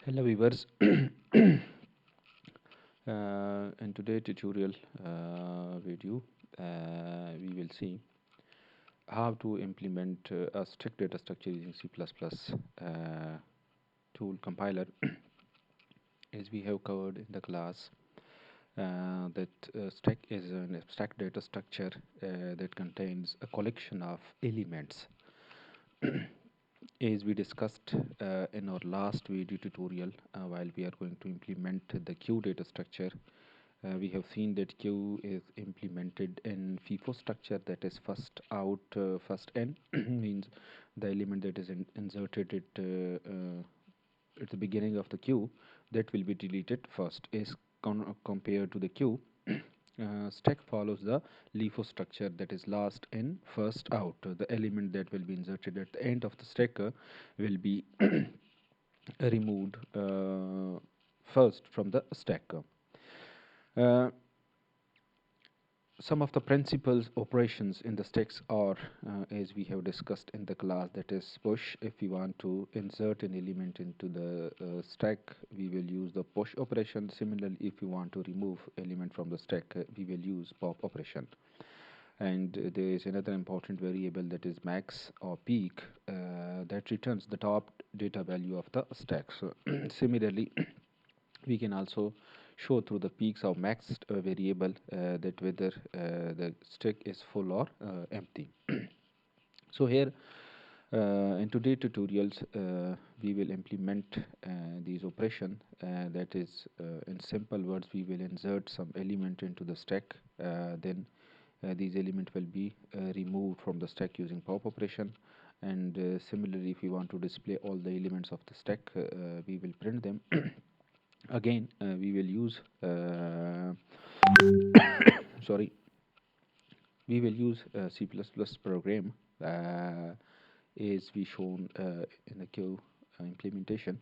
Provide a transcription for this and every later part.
Hello viewers. In today's tutorial video, we will see how to implement a strict data structure using C++ tool compiler. As we have covered in the class, that stack is an abstract data structure that contains a collection of elements. As we discussed in our last video tutorial, while we are going to implement the queue data structure, we have seen that queue is implemented in FIFO structure, that is first out, first in, means the element that is inserted at the beginning of the queue, that will be deleted first, is compared to the queue. Stack follows the LIFO structure, that is last in, first out. The element that will be inserted at the end of the stack will be removed first from the stack. Uh, some of the principal operations in the stacks are, as we have discussed in the class, that is push. If we want to insert an element into the stack, we will use the push operation. Similarly, if we want to remove element from the stack, we will use pop operation. And there is another important variable, that is max or peak, that returns the top data value of the stack. So similarly, we can also show through the peaks of maxed variable that whether the stack is full or empty. So here in today's tutorials we will implement these operation, that is in simple words, we will insert some element into the stack, then these element will be removed from the stack using pop operation. And similarly, if we want to display all the elements of the stack, we will print them. Again, we will use sorry, we will use C++ program as we shown in the queue implementation.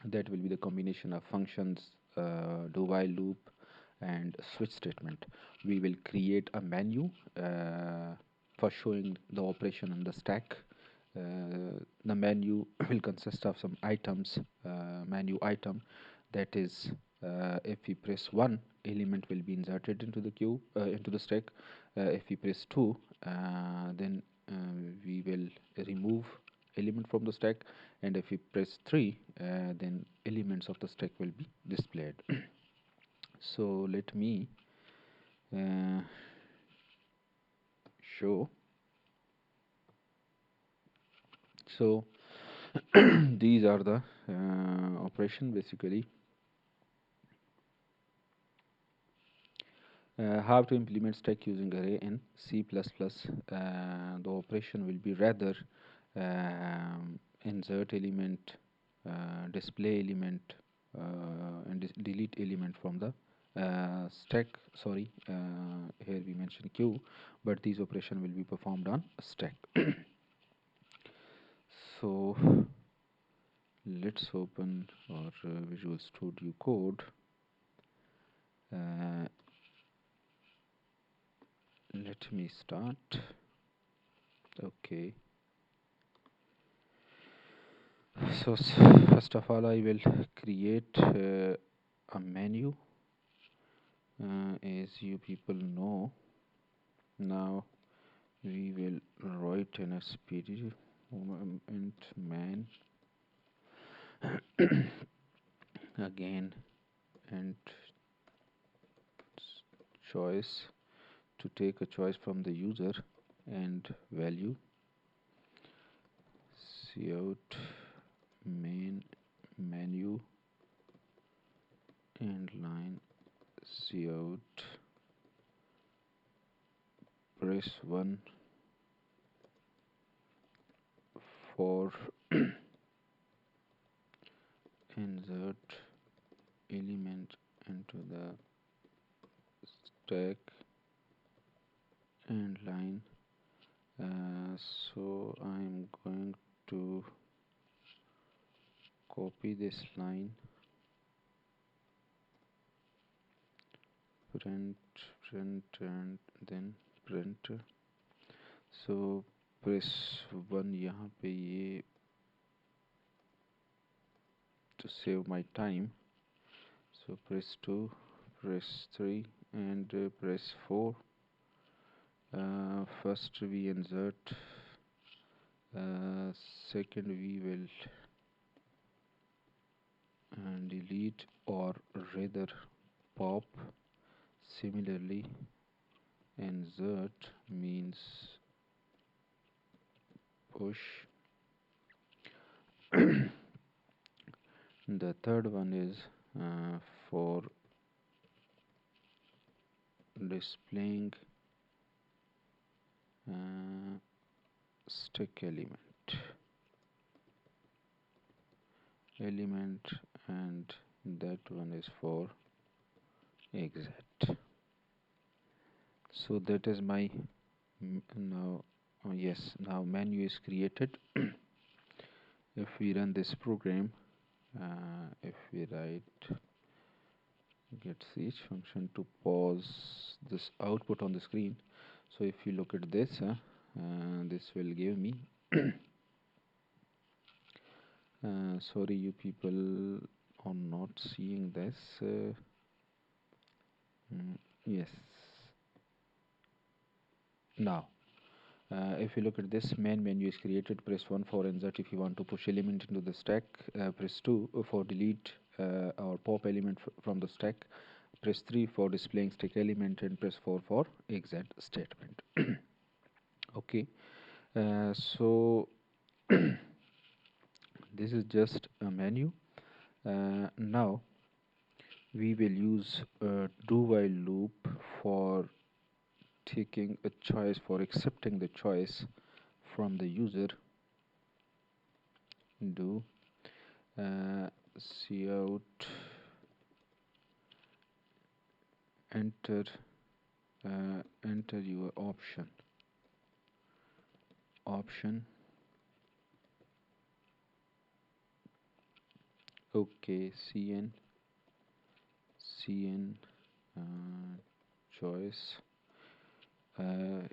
That will be the combination of functions, do while loop, and switch statement. We will create a menu for showing the operation in the stack. The menu will consist of some items, menu item, that is if we press 1, element will be inserted into the queue, into the stack. If we press 2, then we will remove element from the stack, and if we press 3, then elements of the stack will be displayed. So let me uh, show. So these are the operation basically. How to implement stack using array in C++. The operation will be rather insert element, display element, and delete element from the stack. Sorry, here we mentioned queue, but these operation will be performed on stack. So let's open our Visual Studio Code. Let me start. Okay. So first of all, I will create a menu. As you people know, now we will write an SPD int man again, and choice, to take a choice from the user, and value cout main menu, and line cout press 1 for insert element into the stack, and line. So I'm going to copy this line, print, and then print. So press 1, यहाँ पे ये to save my time. So press 2, press 3, and press 4. First we insert, second we will delete or rather pop. Similarly, insert means push. The third one is for displaying stick element, and that one is for exit. So that is my now yes, now menu is created. If we run this program, if we write get each function to pause this output on the screen, so if you look at this, this will give me sorry, you people are not seeing this. Yes, now if you look at this, main menu is created. Press 1 for insert if you want to push element into the stack. Press 2 for delete or pop element from the stack. Press 3 for displaying stack element, and press 4 for exit statement. Okay, so this is just a menu. Now we will use a do while loop for taking a choice, for accepting the choice from the user. Do cout enter enter your option. Okay, cn choice.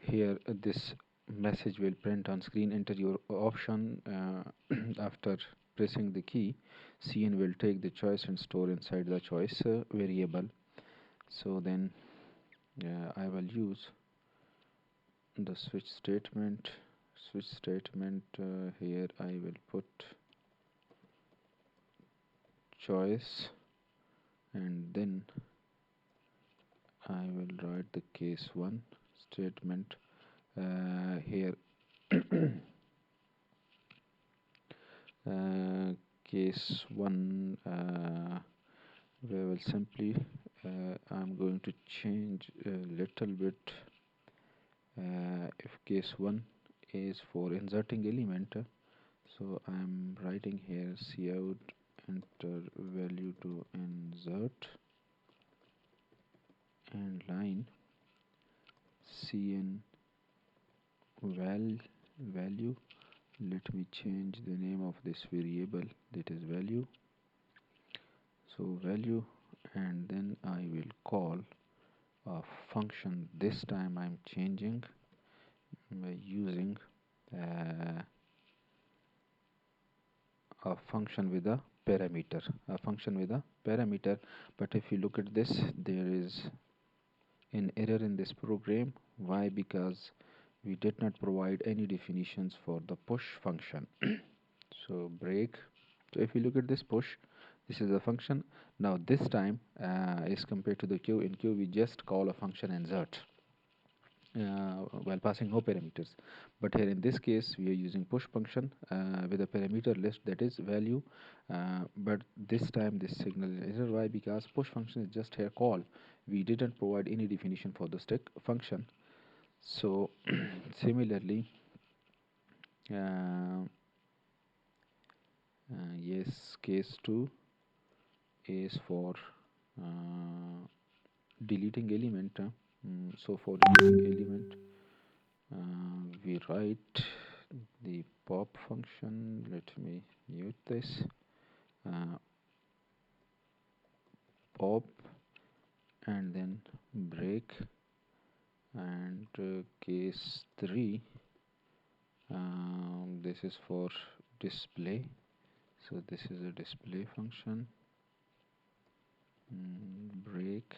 Here this message will print on screen. Enter your option. After pressing the key, cn will take the choice and store inside the choice variable. So then I will use the switch statement. Here I will put choice, and then I will write the case 1 statement. Here case 1 we will simply I'm going to change a little bit. If case 1 is for inserting element, so I'm writing here cout enter value to insert, and line cn value. Let me change the name of this variable, that is value. So value, and then I will call a function. This time I'm changing by using a function with a parameter. But if you look at this, there is an error in this program. Why? Because we did not provide any definitions for the push function. So break. So if you look at this push, this is a function. Now this time as compared to the queue, in queue we just call a function insert while passing no parameters, but here in this case we are using push function with a parameter list, that is value, but this time this signal is error. Why? Because push function is just here call. We didn't provide any definition for the stack function. So similarly, yes, case 2 is for deleting element. So for deleting element, we write the pop function. Let me mute this. Pop, and then break, and case 3, this is for display So this is a display function, break,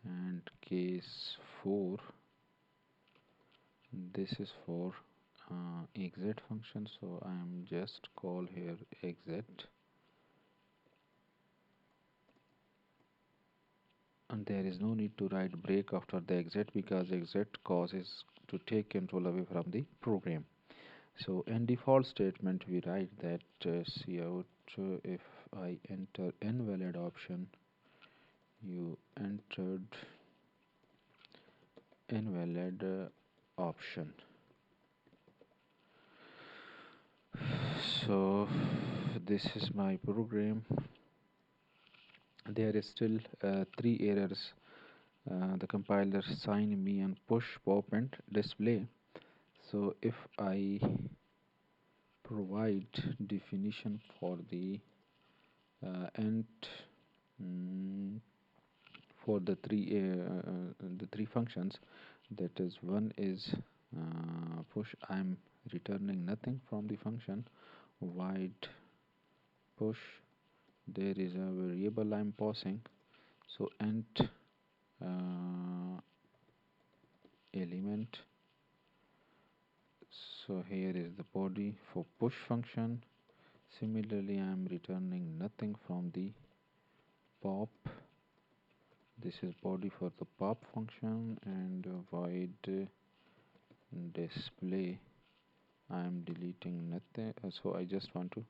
and case 4, this is for exit function, so I am just call here exit, and there is no need to write break after the exit because exit causes to take control away from the program. So in default statement we write that cout if I enter invalid option, you entered invalid option. So this is my program. There is still 3 errors. The compiler sign me and push pop and display. So if I provide definition for the int for the three functions, that is, one is push, I'm returning nothing from the function. Void push, there is a variable I'm passing, so int element. So here is the body for push function. Similarly, I am returning nothing from the pop. This is body for the pop function, and void display, I am deleting nothing, so I just want to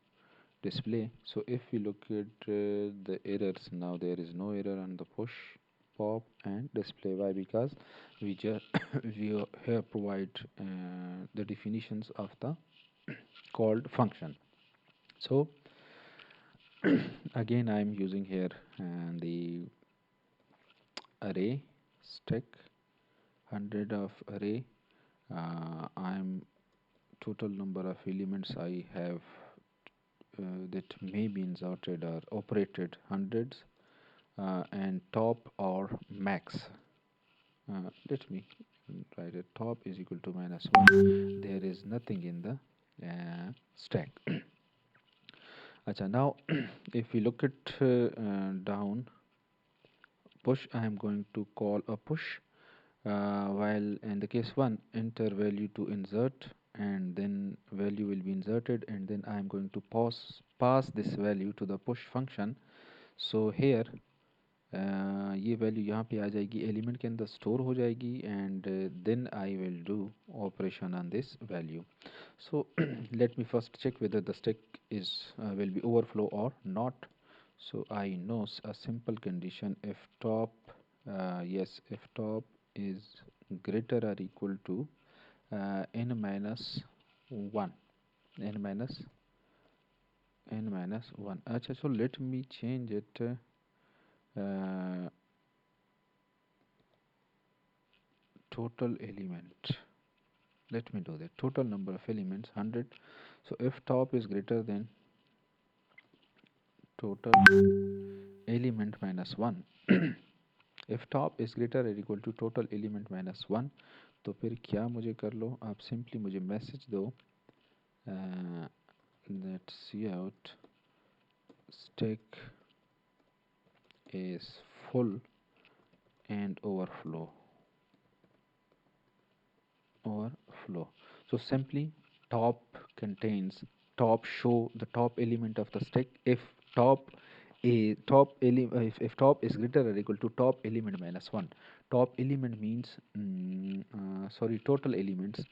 display. So if we look at the errors, now there is no error on the push, pop and display. Why? Because we just we here provide the definitions of the called function. So again I am using here the array stack 100 of array. I'm total number of elements I have that may be inserted or operated hundreds, and top or max. Let me write it. Top is equal to -1. There is nothing in the stack. Acha, now if we look at down push, I am going to call a push, while in the case 1 enter value to insert, and then value will be inserted, and then I am going to pass this value to the push function. So here ये value यहाँ पे आ जाएगी, element के अंदर store हो जाएगी, and then I will do operation on this value. So let me first check whether the stack is will be overflow or not. So I know a simple condition: if top yes, if top is greater or equal to n minus 1, n minus 1. अच्छा, so let me change it. Total element, let me do that. Total number of elements 100. So if top is greater than total element minus 1, if top is greater or equal to total element minus 1, तो फिर क्या मुझे कर लो, आप simply मुझे message दो that cout stack is full and overflow. So simply top contains, top show the top element of the stack if top if top is greater or equal to top element minus 1. Top element means sorry, total elements.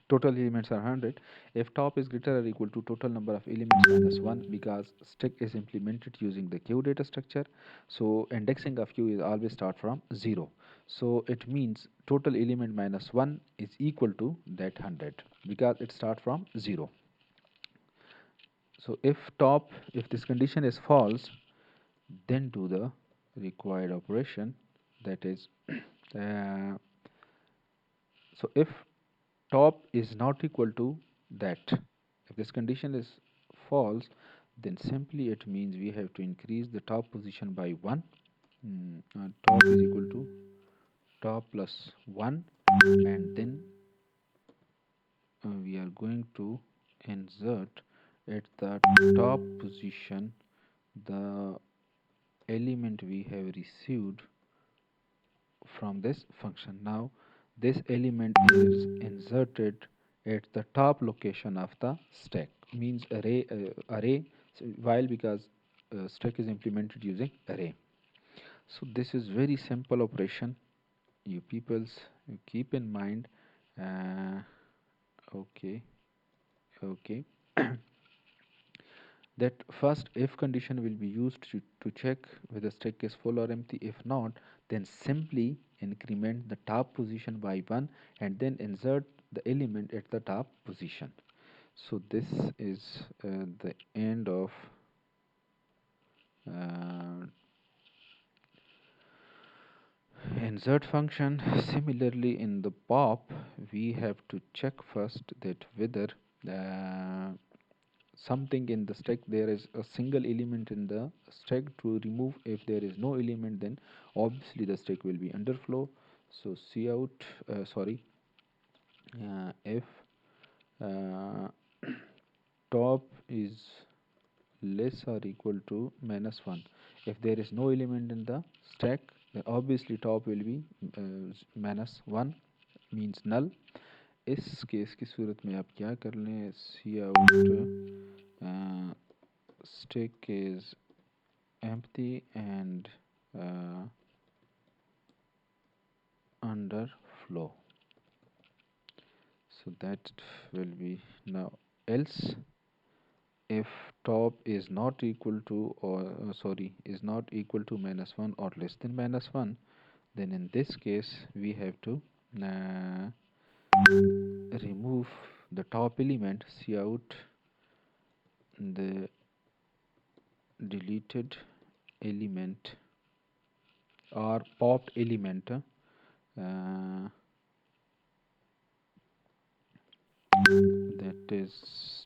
Total elements are 100. If top is greater or equal to total number of elements minus 1, because stack is implemented using the queue data structure, so indexing of queue is always start from 0. So it means total element minus 1 is equal to that 100 because it starts from 0. So if this condition is false, then do the required operation, that is so if top is not equal to that, if this condition is false, then simply it means we have to increase the top position by 1. Top is equal to top plus 1, and then we are going to insert at the top position the element we have received from this function. Now this element is inserted at the top location of the stack, means array while because stack is implemented using array. So this is very simple operation, you peoples keep in mind. uh, okay, okay. That first if condition will be used to check whether stack is full or empty. If not, then simply increment the top position by 1 and then insert the element at the top position. So this is the end of uh, insert function. Similarly, in the pop, we have to check first that whether uh, something in the stack, there is a single element in the stack to remove. If there is no element, then obviously the stack will be underflow. So cout sorry if uh, top is less or equal to -1, if there is no element in the stack, then obviously top will be -1, means null. इस case की सूरत में आप क्या कर लें, cout stack is empty and uh, underflow. So that will be now. Else if top is not equal to, or is not equal to -1 or less than -1, then in this case we have to uh, remove the top element, cout the deleted element or popped element, that is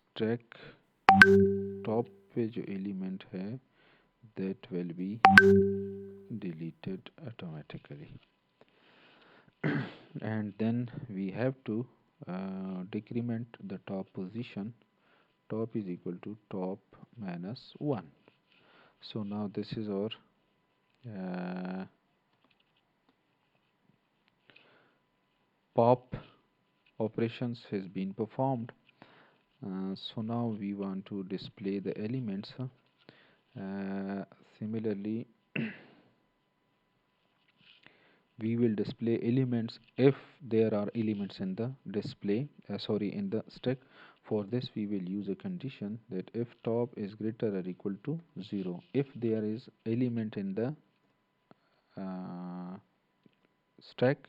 stack top पे जो element है that will be deleted automatically. And then we have to decrement the top position. Top is equal to top -1. So now this is our uh, pop operations has been performed. So now we want to display the elements. Similarly, we will display elements if there are elements in the display, in the stack. For this we will use a condition that if top is greater or equal to 0, if there is element in the uh, stack,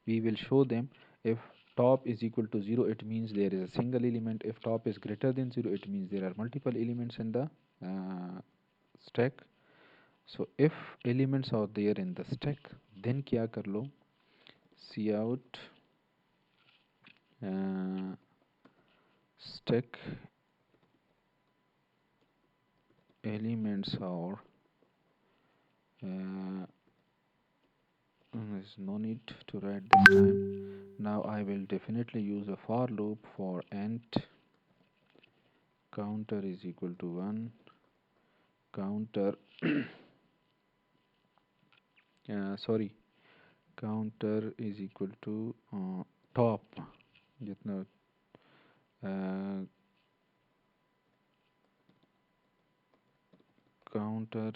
we will show them. If top is equal to 0, it means there is a single element. If top is greater than 0, it means there are multiple elements in the stack. So if elements are there in the stack, then क्या कर लो, cout stack elements are there's no need to write this time. Now I will definitely use a for loop for int counter is equal to 1, counter counter is equal to top जितना counter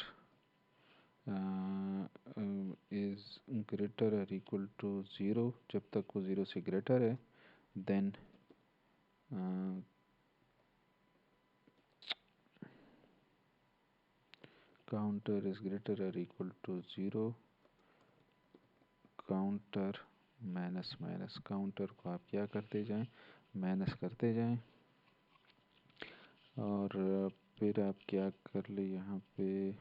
is greater or equal to 0, जब तक वो 0 से greater है, then counter is greater or equal to 0, counter minus minus, counter को आप क्या करते जाएं, माइनस करते जाएं, और फिर आप क्या कर ले यहाँ पे.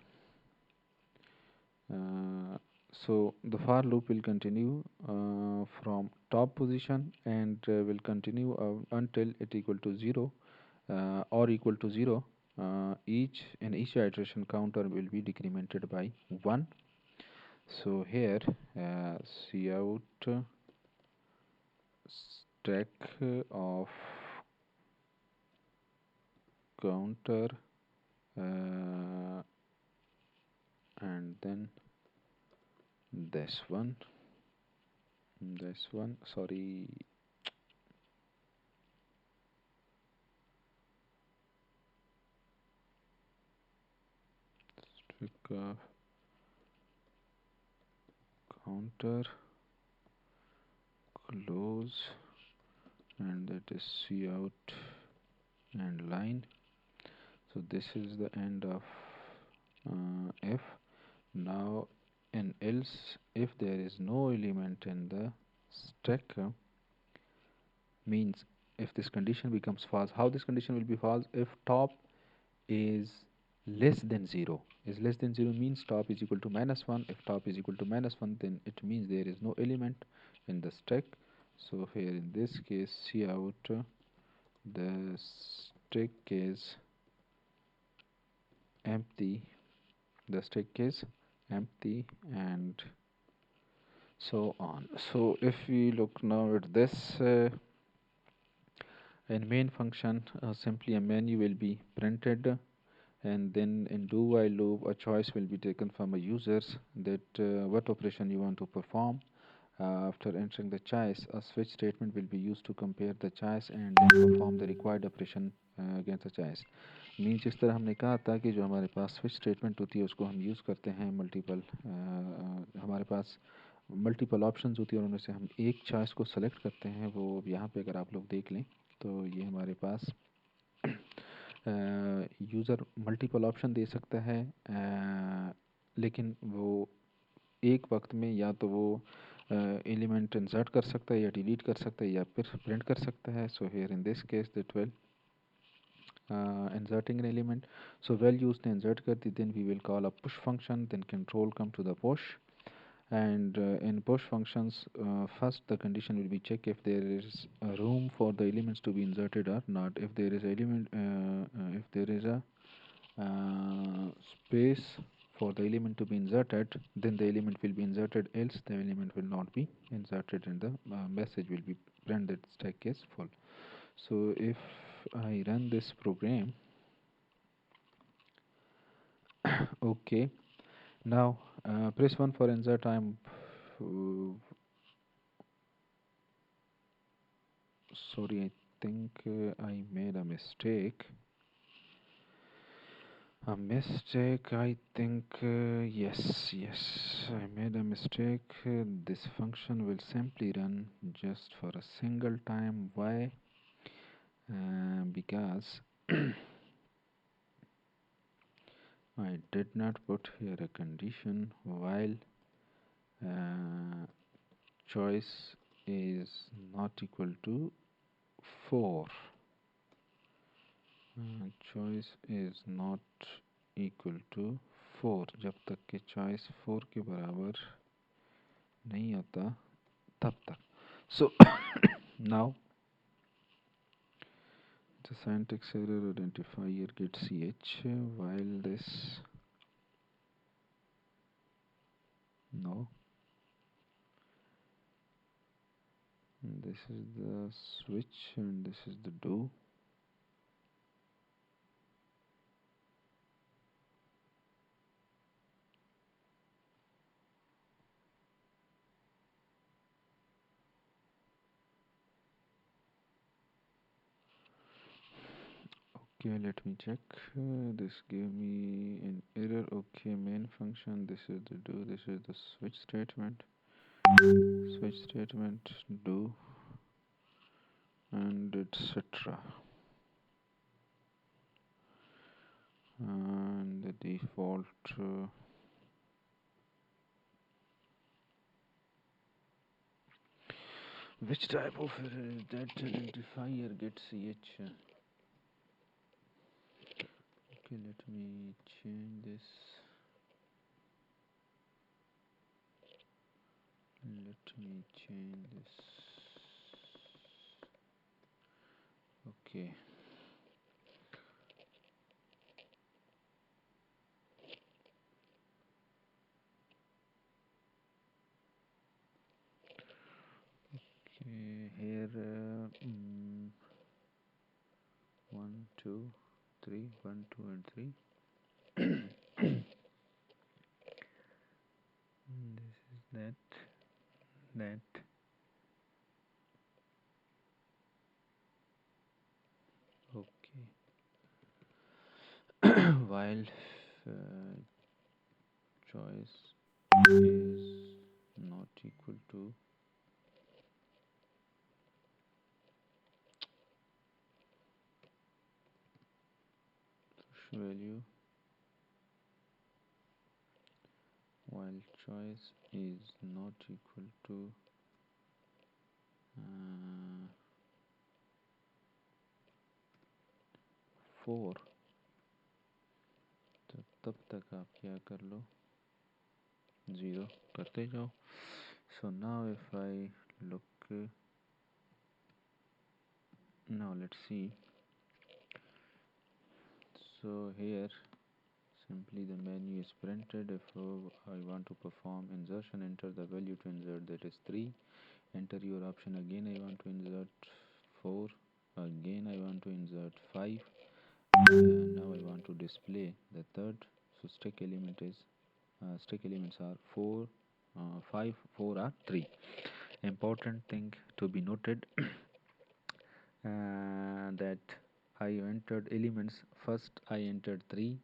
So the for loop will continue from top position and will continue until it equal to 0 or equal to 0. Each iteration counter will be decremented by 1. So here cout stack of counter, and then this one, sorry, strict counter, close, and that is cout and line. So this is the end of if. Now in else, if there is no element in the stack, means if this condition becomes false, how this condition will be false? If top is less than 0, is less than 0 means top is equal to -1. If top is equal to -1, then it means there is no element in the stack. So here in this case, cout, the stack is empty, the stack is empty, and so on. So if we look now at this, in main function, simply a menu will be printed, and then in do while loop a choice will be taken from a users that what operation you want to perform. After entering the choice, a switch statement will be used to compare the choice and then perform the required operation against the choice. Mean जिस तरह हमने कहा था कि जो हमारे पास switch statement होती है उसको हम यूज़ करते हैं मल्टीपल, हमारे पास मल्टीपल ऑप्शंस होती है और उनमें से हम एक चॉइस को सेलेक्ट करते हैं। वो यहाँ पे अगर आप लोग देख लें तो ये हमारे पास यूज़र मल्टीपल ऑप्शन दे सकता है, लेकिन वो एक वक्त में या तो वो एलिमेंट इंसर्ट कर सकता है या डिलीट कर सकता है या फिर प्रिंट कर सकता है. So here in this case that will inserting an element. So values ने insert कर दी, then we will call a push function, then control come to the push, and in push functions first the condition will be check if there is a room for the elements to be inserted or not. If there is element if there is a space for the element to be inserted, then the element will be inserted, else the element will not be inserted and the message will be printed that stack is full. So if I run this program, okay, now press 1 for insert. I'm sorry, I think I made a mistake. I think yes, I made a mistake. This function will simply run just for a single time. Why? Because I did not put here a condition while choice is not equal to 4. Choice is not equal to 4. जब तक कि choice 4 के बराबर नहीं होता तब तक. So now the syntax error identifier gets ch while this no. This is the switch and this is the do. Okay, let me check. This gave me an error. Okay, main function. This is the do. This is the switch statement. Switch statement do and etc. And the default. Which type of error is that identifier gets ch? Okay, let me change this. Let me change this. Okay. Okay, here 1 2 3 1, 2, and 3. This is that. Okay. While choice is not equal to value, while choice is not equal to 4, तो तब तक आप क्या कर लो, 0 करते जाओ. So now if I look, now let's see. So here simply the menu is printed. If I want to perform insertion, enter the value to insert, that is 3. Enter your option. Again I want to insert 4. Again I want to insert 5. Now I want to display the third. So stack elements are 4, 5, 4 or 3. Important thing to be noted, that I entered elements. First I entered 3,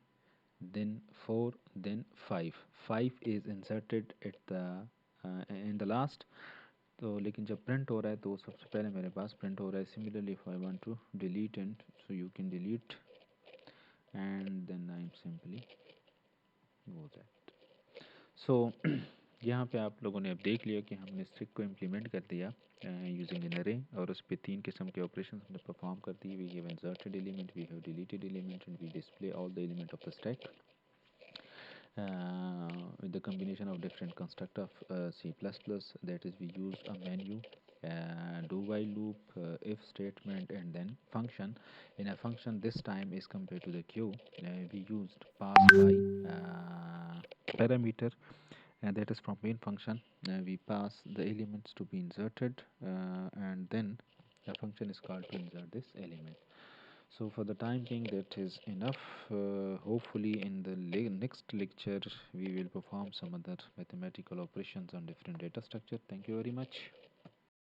then 4, then 5. 5 is inserted at the in the last. तो लेकिन जब print हो रहा है तो सबसे पहले मेरे पास प्रिंट हो रहा है. Similarly, if I want to delete it, so you can delete, and then I'm simply go that. So यहाँ पे आप लोगों ने अब देख लिया कि हमने स्ट्रिक को इम्प्लीमेंट कर दिया यूजिंग एन अरे, और उस पर 3 किस्म के ऑपरेशन हमने परफॉर्म कर दिए. We have inserted element, we have deleted element, and we display all the element of the stack with the combination of different construct of C++. That is, we use a menu, do while loop, if statement, and then function. In a function this time is compared to the queue, we used pass by parameter, and that is from main function. We pass the elements to be inserted, and then the function is called to insert this element. So for the time being that is enough. Hopefully in the next lecture we will perform some other mathematical operations on different data structure. Thank you very much.